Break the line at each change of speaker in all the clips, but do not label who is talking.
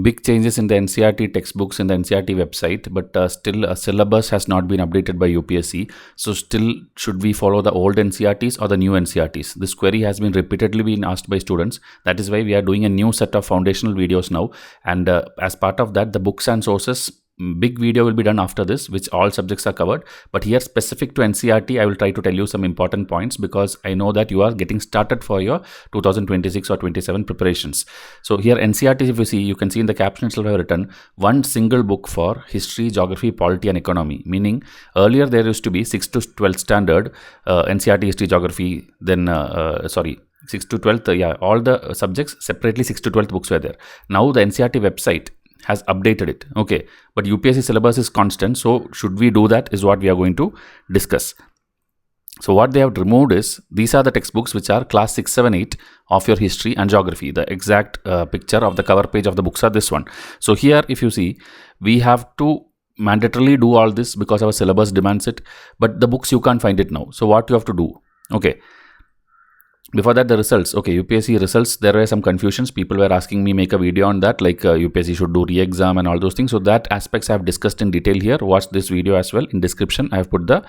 big changes in the NCERT textbooks in the NCERT website, but still a syllabus has not been updated by UPSC. So still, should we follow the old NCERTs or the new NCERTs? This query has been repeatedly been asked by students. That is why we are doing a new set of foundational videos now. And as part of that, the books and sources big video will be done after this, which all subjects are covered. But here, specific to NCERT, I will try to tell you some important points because I know that you are getting started for your 2026 or 27 preparations. So here NCERT, if you see, you can see in the caption itself I have written one single book for history, geography, polity and economy. Meaning earlier there used to be 6th to 12th standard NCERT history, geography, then 6th to 12th, all the subjects separately 6th to 12th books were there. Now the NCERT website has updated it, okay, but UPSC syllabus is constant, so should we do that is what we are going to discuss. So what they have removed is, these are the textbooks which are class 6, 7, 8 of your history and geography. The exact picture of the cover page of the books are this one. So here if you see, we have to mandatorily do all this because our syllabus demands it, but the books you can't find it now. So what you have to do, okay. Before that, the results. Okay, UPSC results, there were some confusions. People were asking me make a video on that, like UPSC should do re-exam and all those things. So that aspects I have discussed in detail here. Watch this video as well. In description, I have put the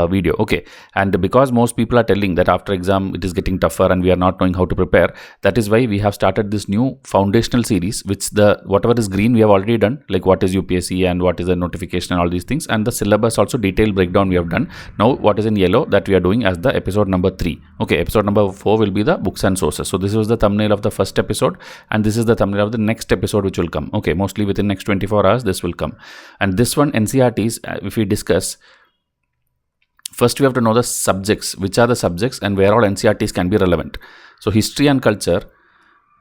video. Okay, and because most people are telling that after exam it is getting tougher and we are not knowing how to prepare, that is why we have started this new foundational series, which the whatever is green we have already done, like what is UPSC and what is the notification and all these things, and the syllabus also detailed breakdown we have done. Now what is in yellow, that we are doing as the episode number 3. Okay, episode number 4 will be the books and sources. So this was the thumbnail of the first episode and this is the thumbnail of the next episode which will come. Okay, mostly within next 24 hours this will come. And this one, NCERTs, if we discuss, first we have to know the subjects, which are the subjects and where all NCERTs can be relevant. So history and culture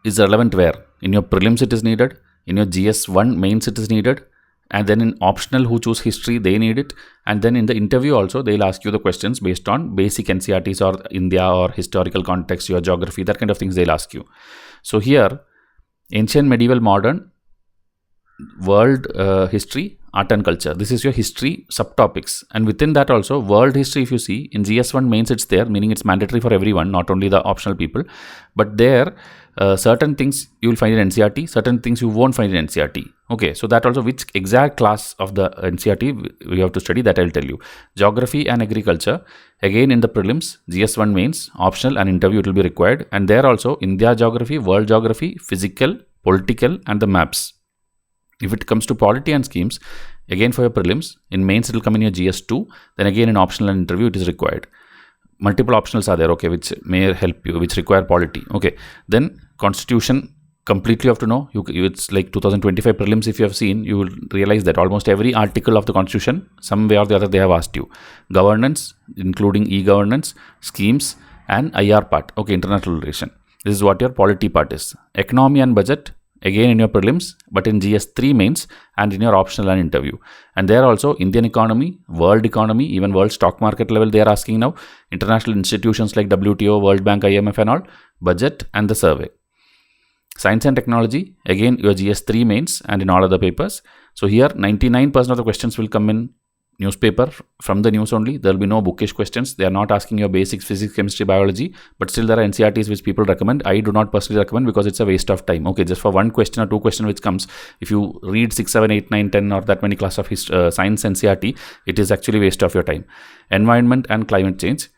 is relevant where? In your prelims it is needed, in your GS1 mains it is needed, and then in optional who choose history they need it, and then in the interview also they'll ask you the questions based on basic NCERTs or India or historical context, your geography, that kind of things they'll ask you. So here, ancient, medieval, modern, world history, art and culture, this is your history subtopics, and within that also world history, if you see in GS1 mains it's there, meaning it's mandatory for everyone, not only the optional people, but there certain things you will find in NCERT, certain things you won't find in NCERT. Okay, so that also which exact class of the NCERT we have to study, that I'll tell you. Geography and agriculture, again in the prelims, GS1 mains, optional and interview it will be required, and there also India geography, world geography, physical, political and the maps. If it comes to polity and schemes, again for your prelims, in mains it will come in your GS2, then again in optional and interview it is required. Multiple optionals are there, okay, which may help you, which require polity. Okay, then constitution completely you have to know. It's like 2025 prelims, if you have seen, you will realize that almost every article of the constitution, some way or the other they have asked you. Governance, including e-governance, schemes and IR part, okay, international relation. This is what your polity part is. Economy and budget, again in your prelims, but in GS3 mains and in your optional and interview. And there also Indian economy, world economy, even world stock market level they are asking now, international institutions like WTO, World Bank, IMF and all, budget and the survey. Science and technology, again your GS3 mains and in all other papers. So here 99% of the questions will come in newspaper, from the news only. There will be no bookish questions. They are not asking your basics, physics, chemistry, biology, but still there are NCERTs which people recommend. I do not personally recommend because it's a waste of time. Okay, just for one question or two question which comes, if you read 6, 7, 8, 9, 10 or that many class of science NCERT, it is actually waste of your time. Environment and climate change,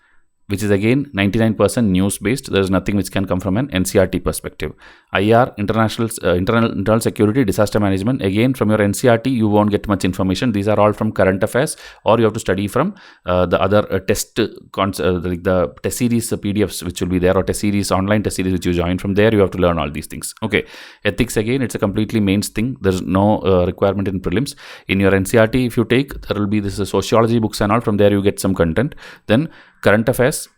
which is again 99% news based. There is nothing which can come from an NCERT perspective. IR, internal security, disaster management, again from your NCERT you won't get much information. These are all from current affairs, or you have to study from the other test like the test series PDFs which will be there, or test series, online test series which you join. From there you have to learn all these things. Okay, ethics, again it's a completely mains thing. There's no requirement in prelims. In your NCERT if you take, there will be this sociology books and all. From there you get some content. Then current affairs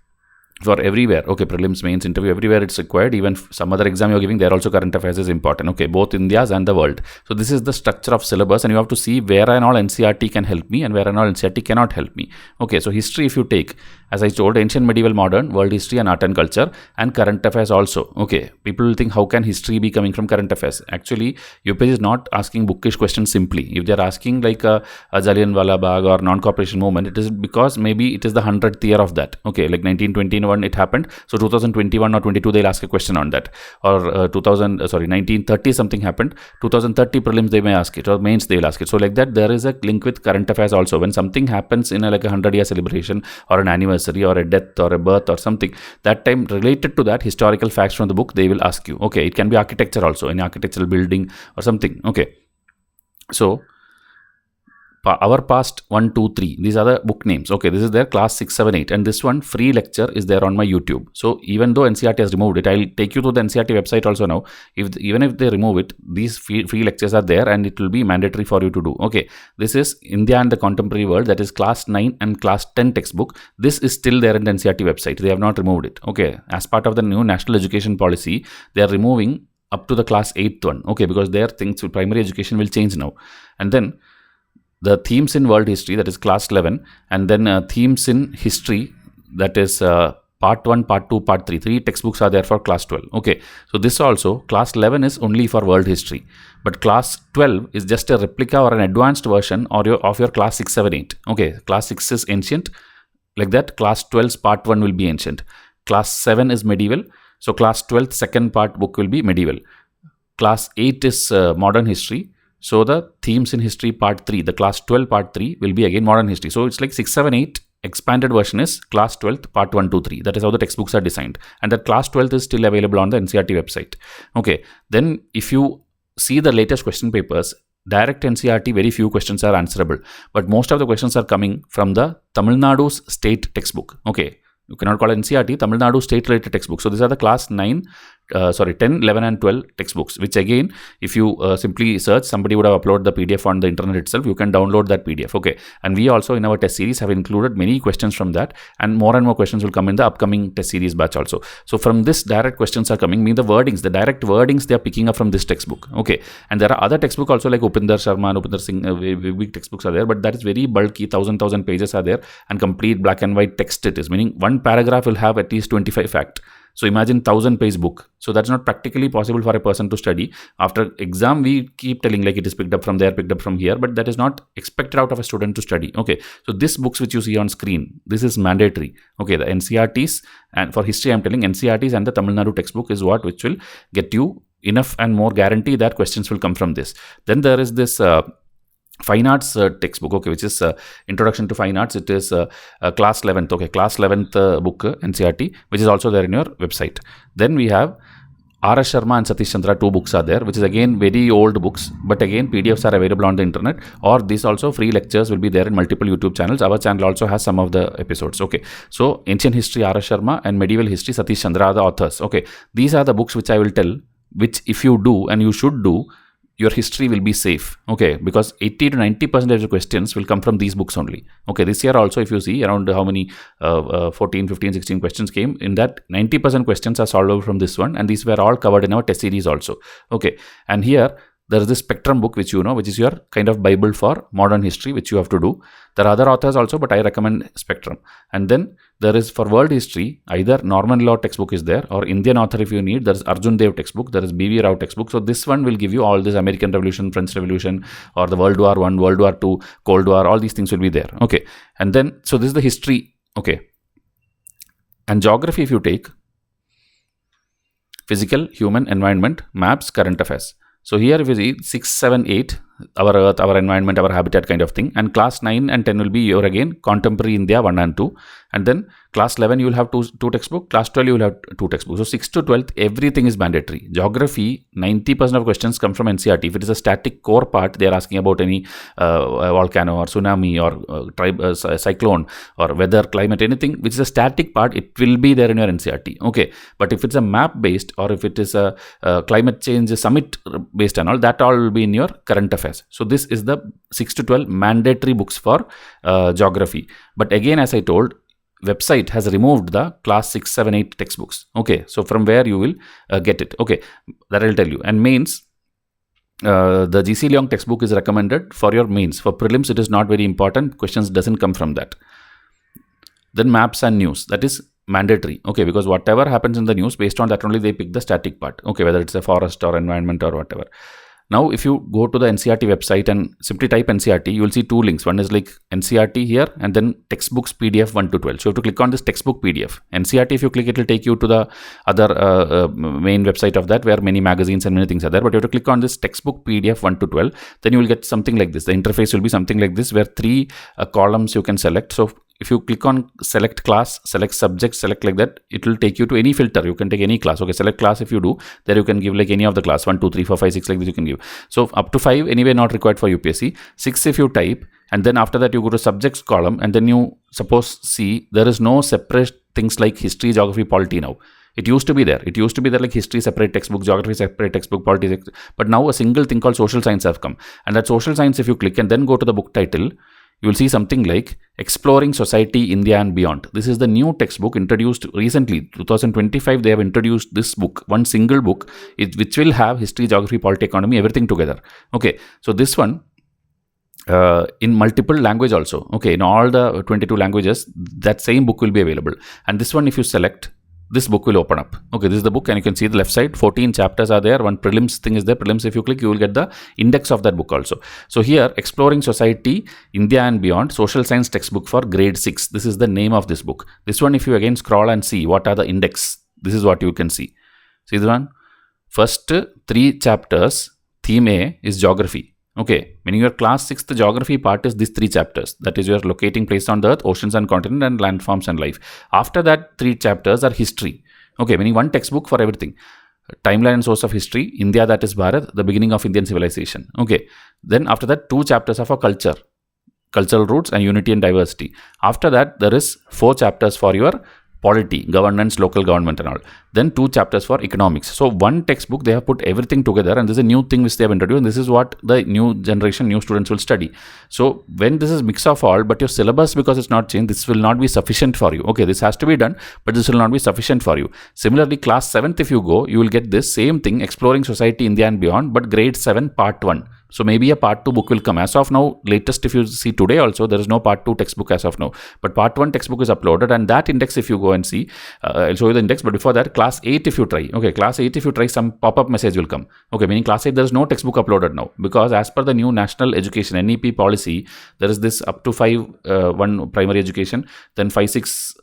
for everywhere. Okay, prelims, mains, interview, everywhere it's required. Even some other exam you're giving, there also current affairs is important. Okay, both India's and the world. So this is the structure of syllabus, and you have to see where and all NCERT can help me and where and all NCERT cannot help me. Okay, so history if you take, as I told, ancient, medieval, modern, world history and art and culture, and current affairs also. Okay, people will think how can history be coming from current affairs? Actually, UPSC is not asking bookish questions simply. If they are asking like a Jallianwala Bagh or non-cooperation movement, it is because maybe it is the 100th year of that. Okay, like 1921 it happened, so 2021 or 22 they'll ask a question on that, or 1930 something happened, 2030 prelims they may ask it, or mains they will ask it. So like that, there is a link with current affairs also. When something happens in like a 100-year celebration or an anniversary or a death or a birth or something, that time related to that historical facts from the book they will ask you. Okay, it can be architecture also, any architectural building or something. Okay, so our past 1, 2, 3, these are the book names. Okay, this is their class 6, 7, 8, and this one free lecture is there on my YouTube. So even though NCERT has removed it, I'll take you to the NCERT website also now. Even if they remove it, these free lectures are there and it will be mandatory for you to do. Okay, this is India and the Contemporary World, that is class 9 and class 10 textbook. This is still there in the NCERT website. They have not removed it. Okay, as part of the new national education policy, they are removing up to the class 8th one. Okay, because their things with primary education will change now. And then the themes in world history, that is class 11, and then themes in history, that is part 1, part 2, part 3. 3 textbooks are there for class 12. Okay, so this also, class 11 is only for world history, but class 12 is just a replica or an advanced version of your class 6, 7, 8. Okay, class 6 is ancient, like that. Class 12's part 1 will be ancient. Class 7 is medieval, so class 12th second part book will be medieval. Class 8 is modern history. So the themes in history part 3, the class 12 part 3 will be again modern history. So it's like 6, 7, 8 expanded version is class 12th part 1, 2, 3. That is how the textbooks are designed. And that class 12th is still available on the NCERT website. Okay, then if you see the latest question papers, direct NCERT, very few questions are answerable. But most of the questions are coming from the Tamil Nadu's state textbook. Okay, you cannot call it NCERT, Tamil Nadu state related textbooks. So these are the class 10, 11 and 12 textbooks, which again, if you simply search, somebody would have uploaded the PDF on the internet itself. You can download that PDF. Okay, and we also in our test series have included many questions from that, and more questions will come in the upcoming test series batch also. So from this, direct questions are coming, mean the wordings, the direct wordings they are picking up from this textbook. Okay, and there are other textbooks also like Upinder Sharma and Upinder Singh, big textbooks are there, but that is very bulky, 1,000 pages are there, and complete black and white text it is, meaning one paragraph will have at least 25 fact. So imagine 1,000-page book. So that's not practically possible for a person to study. After exam, we keep telling like it is picked up from there, picked up from here, but that is not expected out of a student to study. Okay, so these books which you see on screen, this is mandatory. Okay, the NCERTs, and for history I'm telling NCERTs and the Tamil Nadu textbook is what which will get you enough and more guarantee that questions will come from this. Then there is this Fine Arts textbook, okay, which is Introduction to Fine Arts. It is class 11th, okay, class 11th book, NCERT, which is also there in your website. Then we have R.S. Sharma and Satish Chandra, 2 books are there, which is again very old books, but again PDFs are available on the internet, or these also free lectures will be there in multiple YouTube channels. Our channel also has some of the episodes. Okay, so Ancient History R.S. Sharma and Medieval History Satish Chandra are the authors. Okay, these are the books which I will tell, which if you do, and you should do, your history will be safe. Okay, because 80 to 90% of the questions will come from these books only. Okay, this year also, if you see around how many 14, 15, 16 questions came, in that 90% questions are solved over from this one, and these were all covered in our test series also. Okay, and here there is this Spectrum book, which you know, which is your kind of Bible for modern history, which you have to do. There are other authors also, but I recommend Spectrum. And then there is for world history, either Norman Law textbook is there, or Indian author if you need. There is Arjun Dev textbook, there is B.V. Rao textbook. So this one will give you all this American Revolution, French Revolution, or the World War I, World War II, Cold War, all these things will be there. Okay, and then, so this is the history. Okay, and geography if you take, physical, human, environment, maps, current affairs. So here if you see 6, 7, 8, our earth, our environment, our habitat kind of thing, and class 9 and 10 will be your again contemporary India 1 and 2, and then class 11 you will have two textbooks, class 12 you will have 2 textbooks. So 6 to 12th everything is mandatory. Geography, 90% of questions come from NCERT. If it is a static core part, they are asking about any volcano or tsunami or cyclone or weather, climate, anything which is a static part, it will be there in your NCERT. Okay, but if it's a map based, or if it is a climate change summit based and all, that all will be in your current affairs. So this is the 6 to 12 mandatory books for geography. But again, as I told, website has removed the class 6, 7, 8 textbooks. Okay, so from where you will get it. Okay, that I will tell you. And mains, the GC Leong textbook is recommended for your mains. For prelims, it is not very important. Questions doesn't come from that. Then maps and news, that is mandatory, okay, because whatever happens in the news, based on that only they pick the static part, okay, whether it's a forest or environment or whatever. Now, if you go to the NCERT website and simply type NCERT, you will see two links. One is like NCERT here, and then textbooks PDF 1 to 12. So you have to click on this textbook PDF. NCERT, if you click, it will take you to the other main website of that, where many magazines and many things are there. But you have to click on this textbook PDF 1 to 12. Then you will get something like this. The interface will be something like this, where three columns you can select. So if you click on select class, select subject, select like that, it will take you to any filter. You can take any class. Okay, select class. If you do, there you can give like any of the class 1, 2, 3, 4, 5, 6 like this you can give. So up to 5 anyway not required for UPSC. 6 if you type, and then after that you go to subjects column, and then you suppose see there is no separate things like history, geography, polity now. It used to be there. It used to be there like history separate textbook, geography separate textbook, polity. But now a single thing called social science have come. And that social science, if you click and then go to the book title, you will see something like Exploring Society, India and Beyond. This is the new textbook introduced recently, 2025. They have introduced this book, one single book, which will have history, geography, polity, economy, everything together. Okay, so this one in multiple language also. Okay, in all the 22 languages, that same book will be available. And this one, if you select, this book will open up. Okay, this is the book, and you can see the left side, 14 chapters are there. One prelims thing is there. Prelims, if you click, you will get the index of that book also. So here, Exploring Society, India and Beyond, Social Science Textbook for grade 6. This is the name of this book. This one, if you again scroll and see what are the index, this is what you can see. See this one? First 3 chapters, theme A is geography. Okay, meaning your class 6th geography part is these 3 chapters. That is your locating place on the earth, oceans and continent, and landforms and life. After that, 3 chapters are history. Okay, meaning one textbook for everything. Timeline and source of history, India, that is Bharat, the beginning of Indian civilization. Okay, then after that, 2 chapters are for culture, cultural roots and unity and diversity. After that, there is 4 chapters for your polity, governance, local government and all. Then 2 chapters for economics. So one textbook, they have put everything together, and this is a new thing which they have introduced, and this is what the new generation, new students will study. So when this is mix of all, but your syllabus, because it's not changed, this will not be sufficient for you. Okay, this has to be done, but this will not be sufficient for you. Similarly, class 7th, if you go, you will get this same thing, Exploring Society, India and Beyond, but grade 7, part 1. So maybe a part 2 book will come. As of now, latest if you see today also, there is no part 2 textbook as of now. But part 1 textbook is uploaded, and that index, if you go and see, I'll show you the index. But before that, class 8 if you try. Okay, class 8 if you try, some pop-up message will come. Okay, meaning class 8 there is no textbook uploaded now. Because as per the new National Education NEP policy, there is this up to 5, 1 primary education, then 5, 6,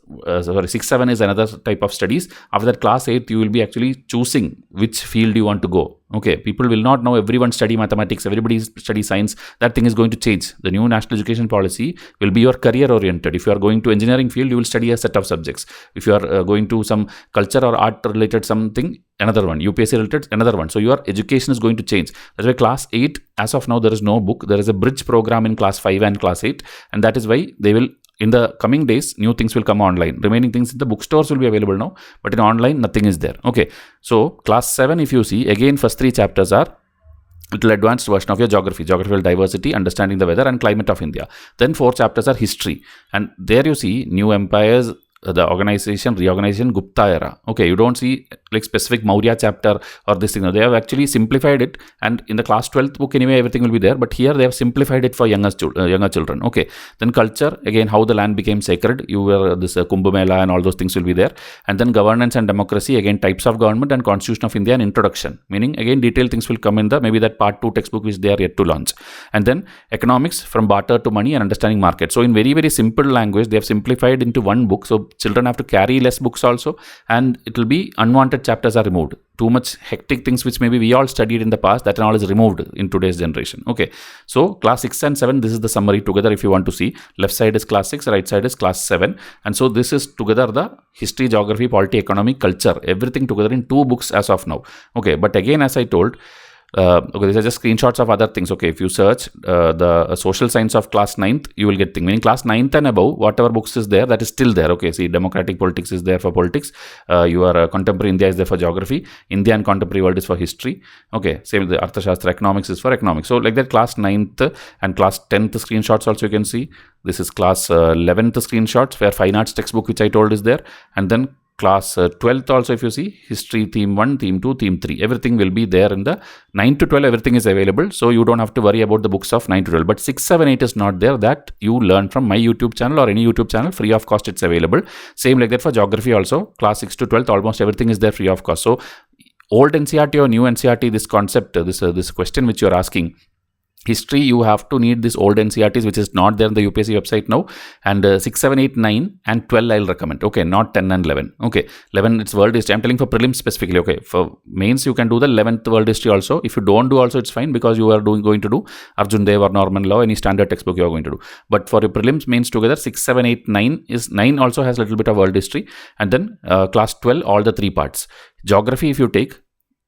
6, 7 is another type of studies. After that, class 8, you will be actually choosing which field you want to go. Okay, people will not know everyone study mathematics, everybody study science. That thing is going to change. The new national education policy will be your career oriented. If you are going to engineering field, you will study a set of subjects. If you are going to some culture or art related something, another one. UPSC related, another one. So your education is going to change. That's why class 8, as of now, there is no book. There is a bridge program in class 5 and class 8. And that is why they will, in the coming days, new things will come online. Remaining things in the bookstores will be available now, but in online, nothing is there. Okay, so class 7, if you see, again, first 3 chapters are little advanced version of your geography, geographical diversity, understanding the weather and climate of India. Then 4 chapters are history, and there you see new empires, the organization, reorganization, Gupta era. Okay, you don't see like specific Maurya chapter or this thing. They have actually simplified it, and in the class 12th book anyway, everything will be there, but here they have simplified it for younger children. Okay, then culture, again, how the land became sacred. You were this Kumbh Mela and all those things will be there. And then governance and democracy, again, types of government and constitution of India and introduction. Meaning, again, detailed things will come in the maybe that part 2 textbook which they are yet to launch. And then economics, from barter to money and understanding market. So in very, very simple language, they have simplified into one book. So children have to carry less books also, and it will be unwanted chapters are removed. Too much hectic things which maybe we all studied in the past, that and all is removed in today's generation. Okay, so class 6 and 7, this is the summary together. If you want to see, left side is class 6, right side is class 7, and so this is together the history, geography, polity, economy, culture, everything together in 2 books as of now. Okay, but again, as I told, okay, these are just screenshots of other things. Okay, if you search the social science of class 9th, you will get things. Meaning class 9th and above, whatever books is there, that is still there. Okay, see, democratic politics is there for politics. Your contemporary India is there for geography. India and contemporary world is for history. Okay, same with the Arthashastra, economics is for economics. So like that, class 9th and class 10th screenshots also you can see. This is class 11th screenshots, where fine arts textbook which I told is there. And then class 12th also, if you see, history theme 1, theme 2, theme 3, everything will be there in the 9 to 12, everything is available. So you don't have to worry about the books of 9 to 12. But 6, 7, 8 is not there. That you learn from my YouTube channel or any YouTube channel, free of cost, it's available. Same like that for geography also, class 6 to 12th, almost everything is there free of cost. So old NCERT or new NCERT, this concept, this question which you're asking, history, you have to need this old NCERTs, which is not there in the UPSC website now. And 6, 7, 8, 9 and 12 I'll recommend. Okay, not 10 and 11. Okay, 11 it's world history. I'm telling for prelims specifically. Okay, for mains you can do the 11th world history also. If you don't do also, it's fine, because you are going to do Arjun Dev or Norman Law, any standard textbook you are going to do. But for your prelims, mains together, 6, 7, 8, 9 is 9 also has a little bit of world history. And then class 12, all the 3 parts. Geography, if you take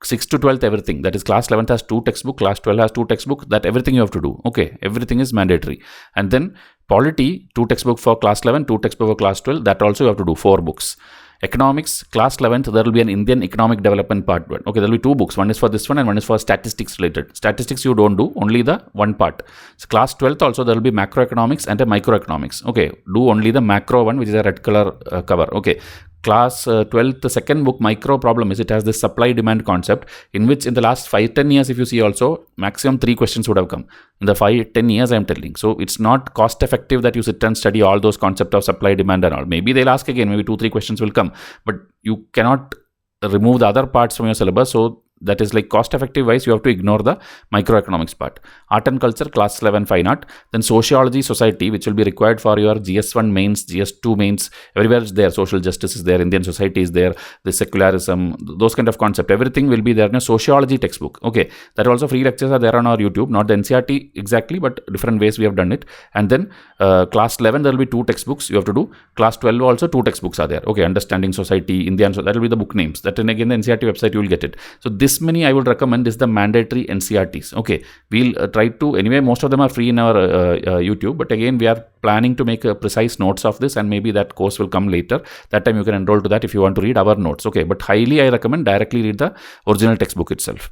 6 to 12th, everything, that is class 11th has 2 textbook, class 12 has 2 textbook, that everything you have to do. Okay, everything is mandatory. And then polity, 2 textbook for class 11, 2 textbook for class 12, that also you have to do 4 books. Economics, class 11th, there will be an Indian economic development part 1. Okay, there will be 2 books. One is for this one and one is for statistics related. Statistics you don't do, only the one part. So class 12th also there will be macroeconomics and a microeconomics. Okay, do only the macro one, which is a red color cover. Okay. Class 12th, the second book, micro problem, is it has this supply demand concept, in which in the last 5-10 years, if you see also, maximum 3 questions would have come in the 5-10 years, I am telling. So it's not cost effective that you sit and study all those concepts of supply, demand and all. Maybe they'll ask again, maybe 2-3 questions will come, but you cannot remove the other parts from your syllabus. So that is like cost effective wise, you have to ignore the microeconomics part. Art and culture, class 11 fine art. Then sociology, society, which will be required for your GS1 mains, GS2 mains, everywhere is there. Social justice is there, Indian society is there, the secularism, those kind of concept, everything will be there in a sociology textbook. Okay, that also free lectures are there on our YouTube, not the NCERT exactly, but different ways we have done it. And then class 11, there will be 2 textbooks you have to do. Class 12 also 2 textbooks are there. Okay, understanding society, Indian, so that will be the book names. That, and again, the NCERT website you will get it. So this many I would recommend is the mandatory NCERTs. Okay, we'll try to, anyway, most of them are free in our YouTube, but again, we are planning to make precise notes of this, and maybe that course will come later. That time you can enroll to that if you want to read our notes. Okay, but highly I recommend directly read the original textbook itself.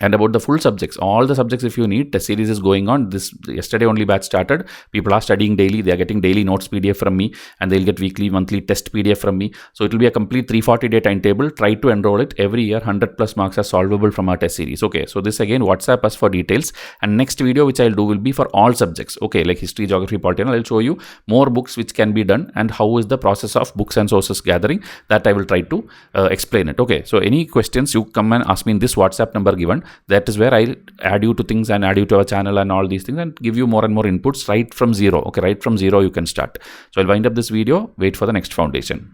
And about the full subjects, all the subjects, if you need, test series is going on. This yesterday only batch started. People are studying daily. They are getting daily notes PDF from me, and they'll get weekly, monthly test PDF from me. So it will be a complete 340-day timetable. Try to enroll it every year. 100+ marks are solvable from our test series. Okay, so this again, WhatsApp us for details. And next video which I'll do will be for all subjects. Okay, like history, geography, polity, and I'll show you more books which can be done and how is the process of books and sources gathering. That I will try to explain it. Okay, so any questions, you come and ask me in this WhatsApp number given. That is where I'll add you to things and add you to our channel and all these things and give you more and more inputs right from zero. Okay, right from zero you can start. So I'll wind up this video, wait for the next foundation.